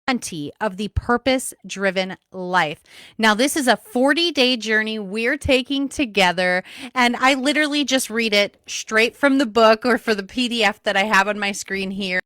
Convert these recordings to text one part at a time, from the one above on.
20 of the Purpose-Driven Life. Now, this is a 40-day journey we're taking together, and I literally just read it straight from the book or for the PDF that I have on my screen here.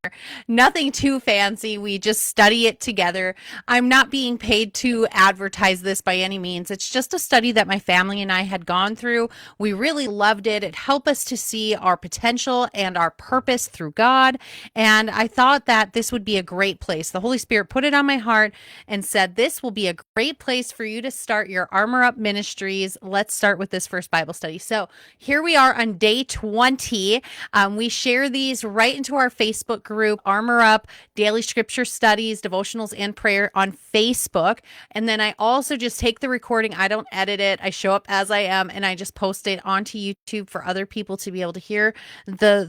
Nothing too fancy. We just study it together. I'm not being paid to advertise this by any means. It's just a study that my family and I had gone through. We really loved it. It helped us to see our potential and our purpose through God, and I thought that this would be a great place. The Holy Spirit put it on my heart and said, this will be a great place for you to start your Armor Up Ministries. Let's start with this first Bible study. So here we are on day 20. We share these right into our Facebook group, Armor Up Daily Scripture Studies, Devotionals, and Prayer on Facebook. And then I also just take the recording. I don't edit it. I show up as I am, and I just post it onto YouTube for other people to be able to hear the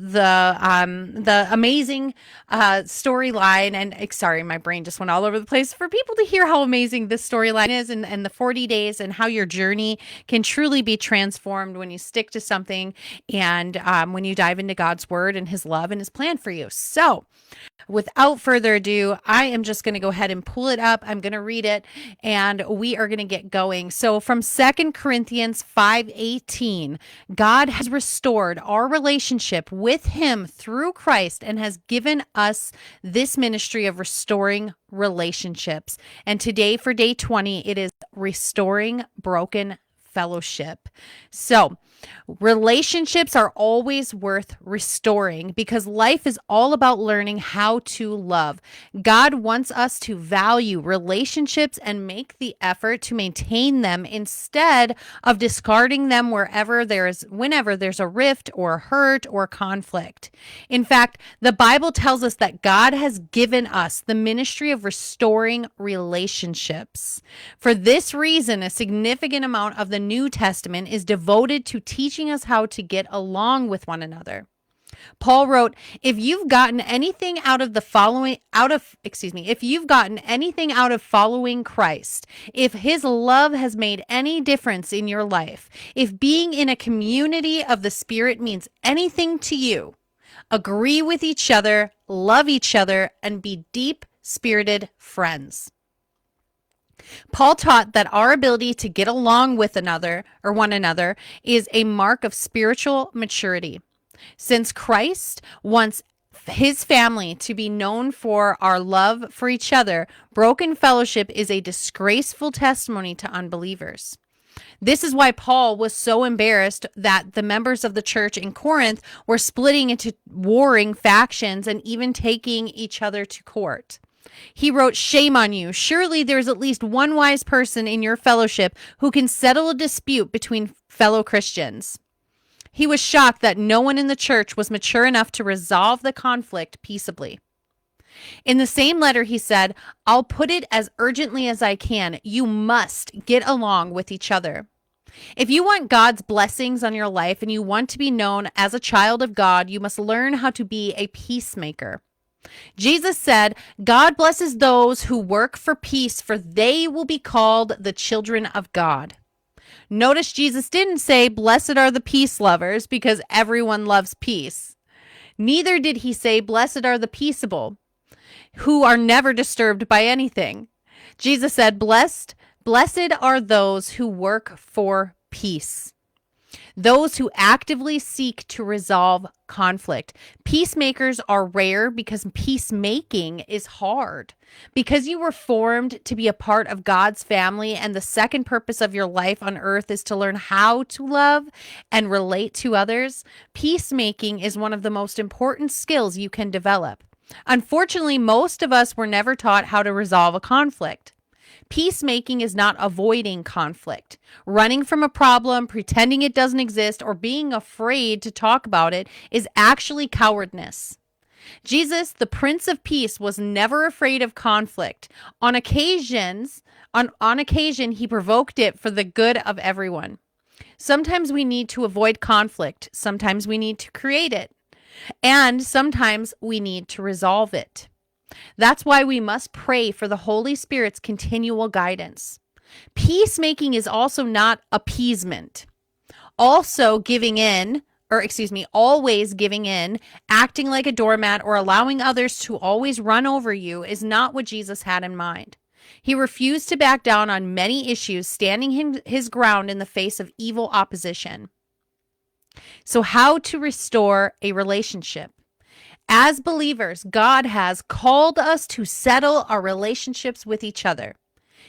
amazing storyline. And sorry, my brain just went all over the place, for people to hear how amazing this storyline is, and the 40 days and how your journey can truly be transformed when you stick to something, and when you dive into God's word and his love and his plan for you. So without further ado, I am just going to go ahead and pull it up. I'm going to read it, and we are going to get going. So from 2 Corinthians 5:18, God has restored our relationship with him through Christ and has given us this ministry of restoring relationships. And today for day 20, it is restoring broken fellowship. So relationships are always worth restoring because life is all about learning how to love. God wants us to value relationships and make the effort to maintain them instead of discarding them whenever there's a rift or hurt or conflict. In fact, the Bible tells us that God has given us the ministry of restoring relationships. For this reason, a significant amount of the New Testament is devoted to teaching us how to get along with one another. Paul wrote, if you've gotten anything out of following Christ, if his love has made any difference in your life, if being in a community of the Spirit means anything to you, agree with each other, love each other, and be deep-spirited friends. Paul taught that our ability to get along with one another is a mark of spiritual maturity. Since Christ wants his family to be known for our love for each other, broken fellowship is a disgraceful testimony to unbelievers. This is why Paul was so embarrassed that the members of the church in Corinth were splitting into warring factions and even taking each other to court. He wrote, shame on you. Surely there's at least one wise person in your fellowship who can settle a dispute between fellow Christians. He was shocked that no one in the church was mature enough to resolve the conflict peaceably. In the same letter, he said, I'll put it as urgently as I can. You must get along with each other. If you want God's blessings on your life and you want to be known as a child of God, you must learn how to be a peacemaker. Jesus said, God blesses those who work for peace, for they will be called the children of God. Notice Jesus didn't say, blessed are the peace lovers, because everyone loves peace. Neither did he say, blessed are the peaceable, who are never disturbed by anything. Jesus said, blessed are those who work for peace. Those who actively seek to resolve conflict. Peacemakers are rare because peacemaking is hard. Because you were formed to be a part of God's family, and the second purpose of your life on earth is to learn how to love and relate to others, peacemaking is one of the most important skills you can develop. Unfortunately, most of us were never taught how to resolve a conflict. Peacemaking is not avoiding conflict. Running from a problem, pretending it doesn't exist, or being afraid to talk about it is actually cowardness. Jesus, the Prince of Peace, was never afraid of conflict. On occasion, he provoked it for the good of everyone. Sometimes we need to avoid conflict. Sometimes we need to create it. And sometimes we need to resolve it. That's why we must pray for the Holy Spirit's continual guidance. Peacemaking is also not appeasement. Also, giving in always giving in, acting like a doormat, or allowing others to always run over you is not what Jesus had in mind. He refused to back down on many issues, standing his ground in the face of evil opposition. So, how to restore a relationship? As believers, God has called us to settle our relationships with each other.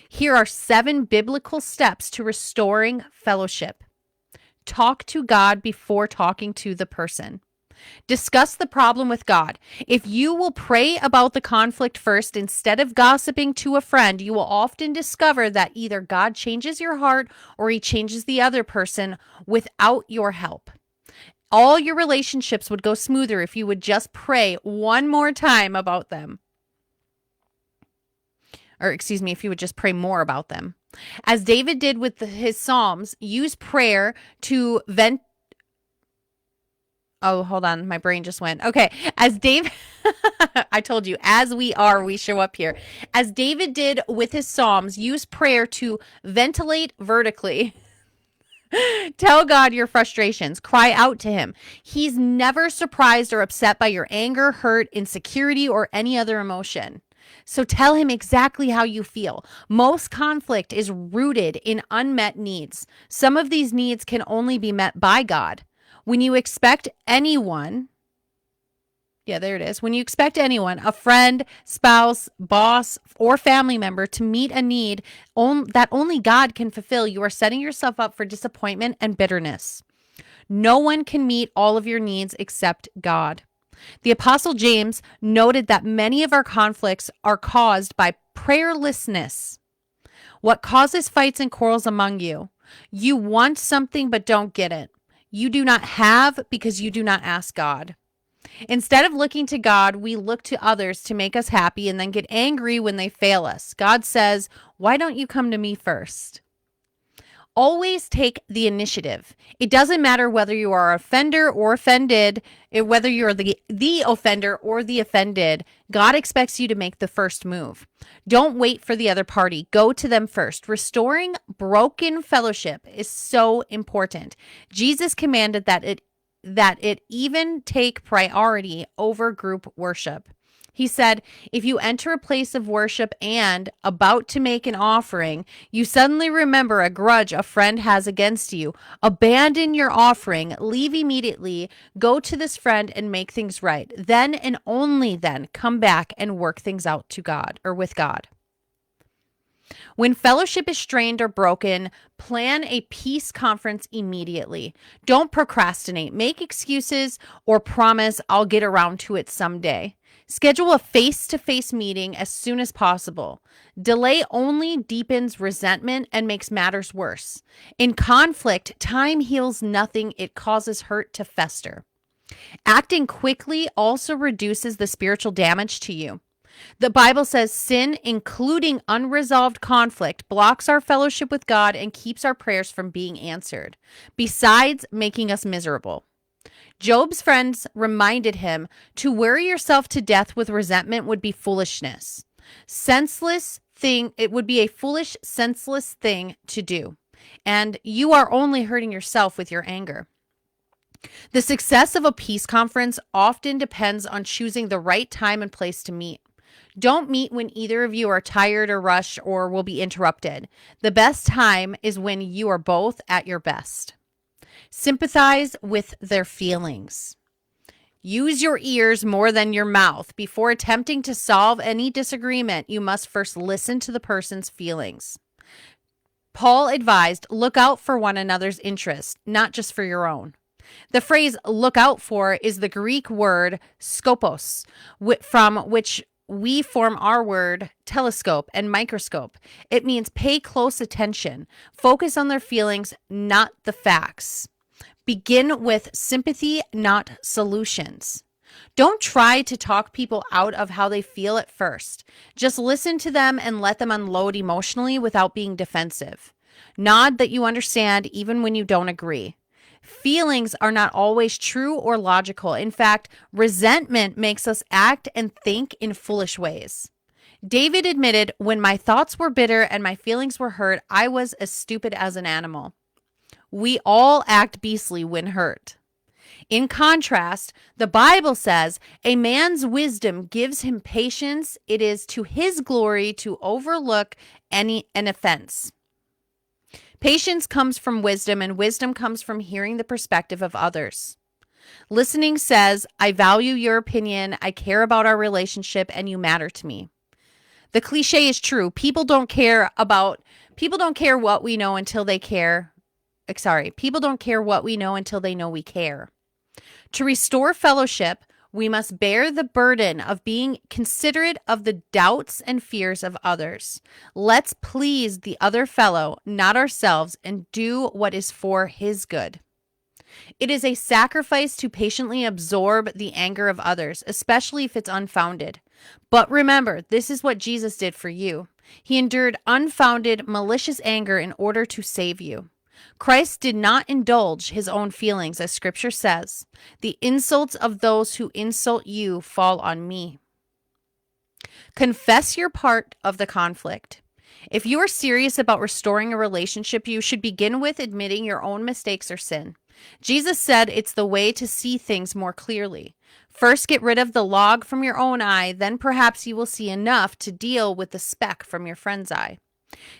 Here are 7 biblical steps to restoring fellowship. Talk to God before talking to the person. Discuss the problem with God. If you will pray about the conflict first instead of gossiping to a friend, you will often discover that either God changes your heart or he changes the other person without your help. All your relationships would go smoother if you would just pray one more time about them. If you would just pray more about them. As David did with his Psalms, use prayer to vent. Oh, hold on. My brain just went. Okay. As David, I told you, as we show up here. As David did with his Psalms, use prayer to ventilate vertically. Tell God your frustrations. Cry out to him. He's never surprised or upset by your anger, hurt, insecurity, or any other emotion. So tell him exactly how you feel. Most conflict is rooted in unmet needs. Some of these needs can only be met by God. When you expect anyone, when you expect anyone, a friend, spouse, boss, or family member to meet a need that only God can fulfill, you are setting yourself up for disappointment and bitterness. No one can meet all of your needs except God. The Apostle James noted that many of our conflicts are caused by prayerlessness. What causes fights and quarrels among you? You want something but don't get it. You do not have because you do not ask God. Instead of looking to God, we look to others to make us happy and then get angry when they fail us. God says, "Why don't you come to me first?" Always take the initiative. It doesn't matter whether you are an offender or offended, whether you're the offender or the offended. God expects you to make the first move. Don't wait for the other party. Go to them first. Restoring broken fellowship is so important. Jesus commanded that it even take priority over group worship. He said, if you enter a place of worship and about to make an offering, you suddenly remember a grudge a friend has against you, abandon your offering, leave immediately, go to this friend and make things right. Then and only then come back and work things out to God or with God. When fellowship is strained or broken, plan a peace conference immediately. Don't procrastinate. Make excuses or promise I'll get around to it someday. Schedule a face-to-face meeting as soon as possible. Delay only deepens resentment and makes matters worse. In conflict, time heals nothing. It causes hurt to fester. Acting quickly also reduces the spiritual damage to you. The Bible says sin, including unresolved conflict, blocks our fellowship with God and keeps our prayers from being answered, besides making us miserable. Job's friends reminded him to worry yourself to death with resentment would be foolishness. It would be a foolish, senseless thing to do. And you are only hurting yourself with your anger. The success of a peace conference often depends on choosing the right time and place to meet. Don't meet when either of you are tired or rushed or will be interrupted. The best time is when you are both at your best. Sympathize with their feelings. Use your ears more than your mouth. Before attempting to solve any disagreement, you must first listen to the person's feelings. Paul advised, look out for one another's interest, not just for your own. The phrase look out for is the Greek word skopos, from which we form our word telescope and microscope. It means pay close attention. Focus on their feelings, not the facts. Begin with sympathy, not solutions. Don't try to talk people out of how they feel at first. Just listen to them and let them unload emotionally without being defensive. Nod that you understand even when you don't agree. Feelings are not always true or logical. In fact, resentment makes us act and think in foolish ways. David admitted, when my thoughts were bitter and my feelings were hurt, I was as stupid as an animal. We all act beastly when hurt. In contrast, the Bible says a man's wisdom gives him patience. It is to his glory to overlook an offense. Patience comes from wisdom, and wisdom comes from hearing the perspective of others. Listening says, I value your opinion, I care about our relationship, and you matter to me. The cliche is true. People don't care what we know until they care. People don't care what we know until they know we care. To restore fellowship, we must bear the burden of being considerate of the doubts and fears of others. Let's please the other fellow, not ourselves, and do what is for his good. It is a sacrifice to patiently absorb the anger of others, especially if it's unfounded. But remember, this is what Jesus did for you. He endured unfounded, malicious anger in order to save you. Christ did not indulge his own feelings, as Scripture says. The insults of those who insult you fall on me. Confess your part of the conflict. If you are serious about restoring a relationship, you should begin with admitting your own mistakes or sin. Jesus said it's the way to see things more clearly. First, get rid of the log from your own eye, then perhaps you will see enough to deal with the speck from your friend's eye.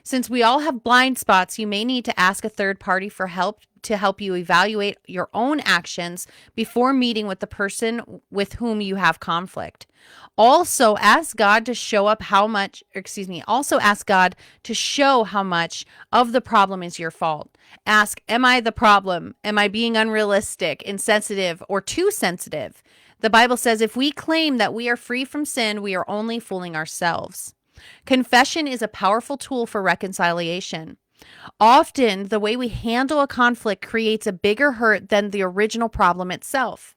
Since we all have blind spots, you may need to ask a third party for help to help you evaluate your own actions before meeting with the person with whom you have conflict. Also ask God to show how much of the problem is your fault. Ask, am I the problem? Am I being unrealistic, insensitive, or too sensitive? The Bible says if we claim that we are free from sin, we are only fooling ourselves. Confession is a powerful tool for reconciliation. Often, the way we handle a conflict creates a bigger hurt than the original problem itself.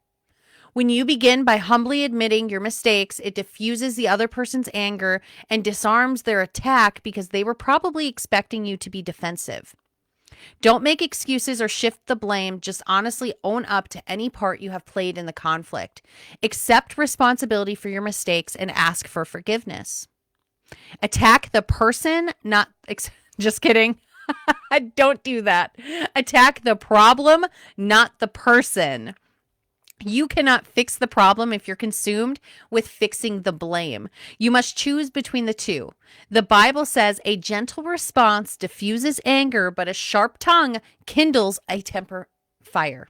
When you begin by humbly admitting your mistakes, it diffuses the other person's anger and disarms their attack because they were probably expecting you to be defensive. Don't make excuses or shift the blame. Just honestly own up to any part you have played in the conflict. Accept responsibility for your mistakes and ask for forgiveness. Attack the person, just kidding. Don't do that. Attack the problem, not the person. You cannot fix the problem if you're consumed with fixing the blame. You must choose between the two. The Bible says a gentle response diffuses anger, but a sharp tongue kindles a temper fire.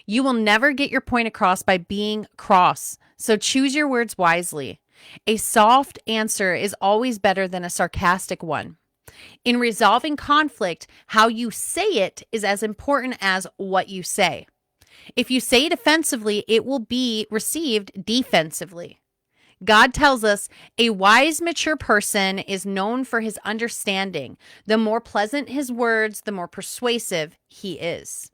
You will never get your point across by being cross, so choose your words wisely. A soft answer is always better than a sarcastic one. In resolving conflict, how you say it is as important as what you say. If you say it offensively, it will be received defensively. God tells us a wise, mature person is known for his understanding. The more pleasant his words, the more persuasive he is.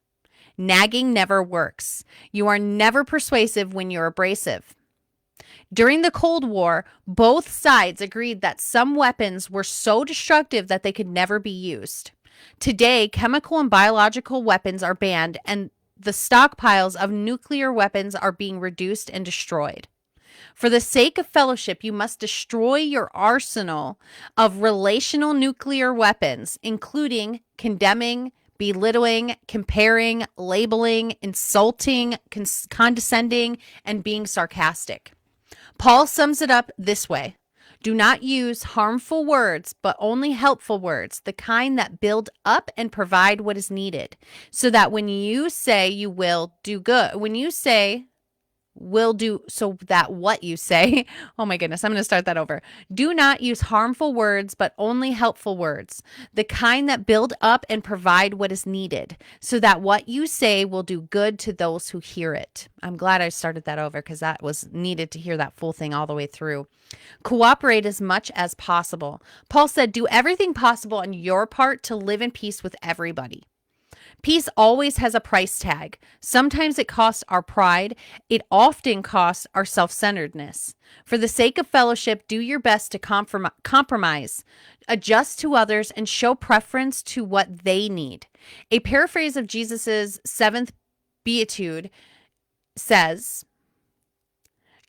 Nagging never works. You are never persuasive when you're abrasive. During the Cold War, both sides agreed that some weapons were so destructive that they could never be used. Today, chemical and biological weapons are banned, and the stockpiles of nuclear weapons are being reduced and destroyed. For the sake of fellowship, you must destroy your arsenal of relational nuclear weapons, including condemning, belittling, comparing, labeling, insulting, condescending, and being sarcastic. Paul sums it up this way. Do not use harmful words, but only helpful words, the kind that build up and provide what is needed, so that when you say you will do good, when you say will do, so that what you say, oh my goodness, I'm going to start that over. Do not use harmful words, but only helpful words, the kind that build up and provide what is needed, so that what you say will do good to those who hear it. I'm glad I started that over because that was needed to hear that full thing all the way through. Cooperate as much as possible. Paul said, do everything possible on your part to live in peace with everybody. Peace always has a price tag. Sometimes it costs our pride. It often costs our self-centeredness. For the sake of fellowship, do your best to compromise, adjust to others, and show preference to what they need. A paraphrase of Jesus's seventh beatitude says,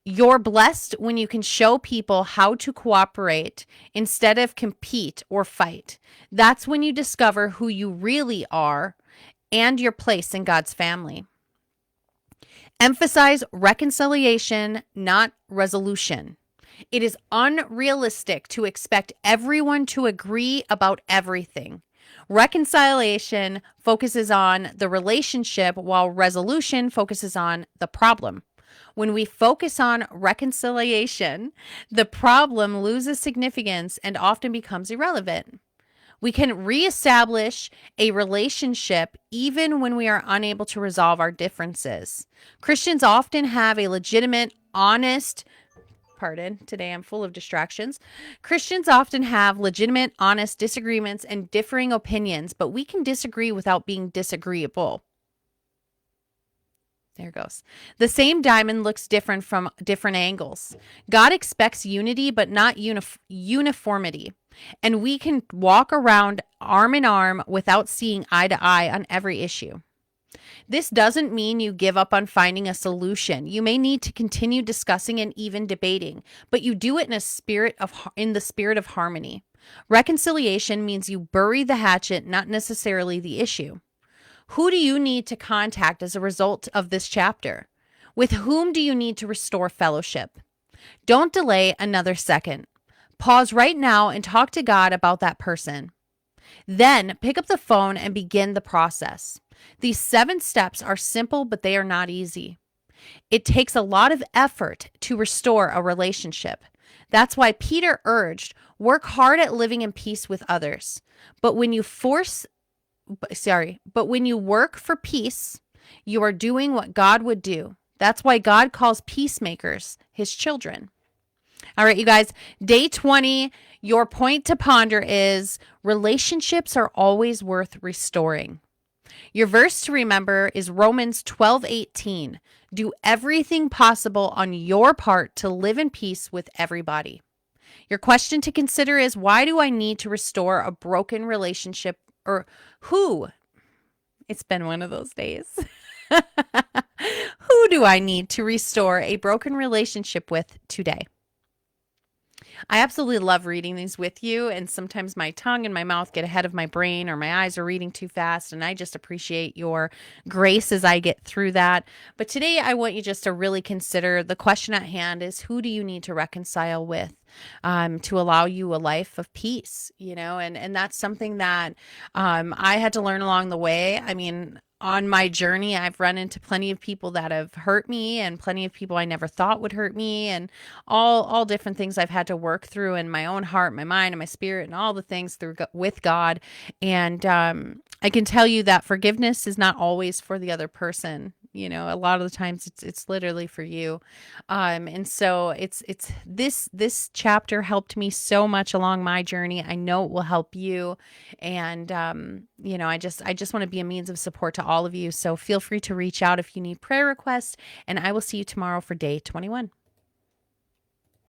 you're blessed when you can show people how to cooperate instead of compete or fight. That's when you discover who you really are and your place in God's family. Emphasize reconciliation, not resolution. It is unrealistic to expect everyone to agree about everything. Reconciliation focuses on the relationship, while resolution focuses on the problem. When we focus on reconciliation, the problem loses significance and often becomes irrelevant. We can reestablish a relationship even when we are unable to resolve our differences. Christians often have a legitimate, honest, pardon, today I'm full of distractions. Christians often have legitimate, honest disagreements and differing opinions, but we can disagree without being disagreeable. There it goes. The same diamond looks different from different angles. God expects unity, but not uniformity. And we can walk around arm in arm without seeing eye to eye on every issue. This doesn't mean you give up on finding a solution. You may need to continue discussing and even debating, but you do it in the spirit of harmony. Reconciliation means you bury the hatchet, not necessarily the issue. Who do you need to contact as a result of this chapter? With whom do you need to restore fellowship? Don't delay another second. Pause right now and talk to God about that person. Then pick up the phone and begin the process. These 7 steps are simple, but they are not easy. It takes a lot of effort to restore a relationship. That's why Peter urged, work hard at living in peace with others. But when you work for peace, you are doing what God would do. That's why God calls peacemakers his children. All right, you guys, day 20, your point to ponder is relationships are always worth restoring. Your verse to remember is Romans 12:18. Do everything possible on your part to live in peace with everybody. Your question to consider is, why do I need to restore a broken relationship, or who? It's been one of those days. Who do I need to restore a broken relationship with today? I absolutely love reading these with you, and sometimes my tongue and my mouth get ahead of my brain, or my eyes are reading too fast, and I just appreciate your grace as I get through that. But today I want you just to really consider the question at hand is, who do you need to reconcile with to allow you a life of peace, and that's something that I had to learn along the way. I mean, on my journey, I've run into plenty of people that have hurt me, and plenty of people I never thought would hurt me, and all different things I've had to work through in my own heart, my mind, and my spirit, and all the things with God. And I can tell you that forgiveness is not always for the other person. A lot of the times it's literally for you. And so it's this chapter helped me so much along my journey. I know it will help you. And, I just want to be a means of support to all of you. So feel free to reach out if you need prayer requests, and I will see you tomorrow for day 21.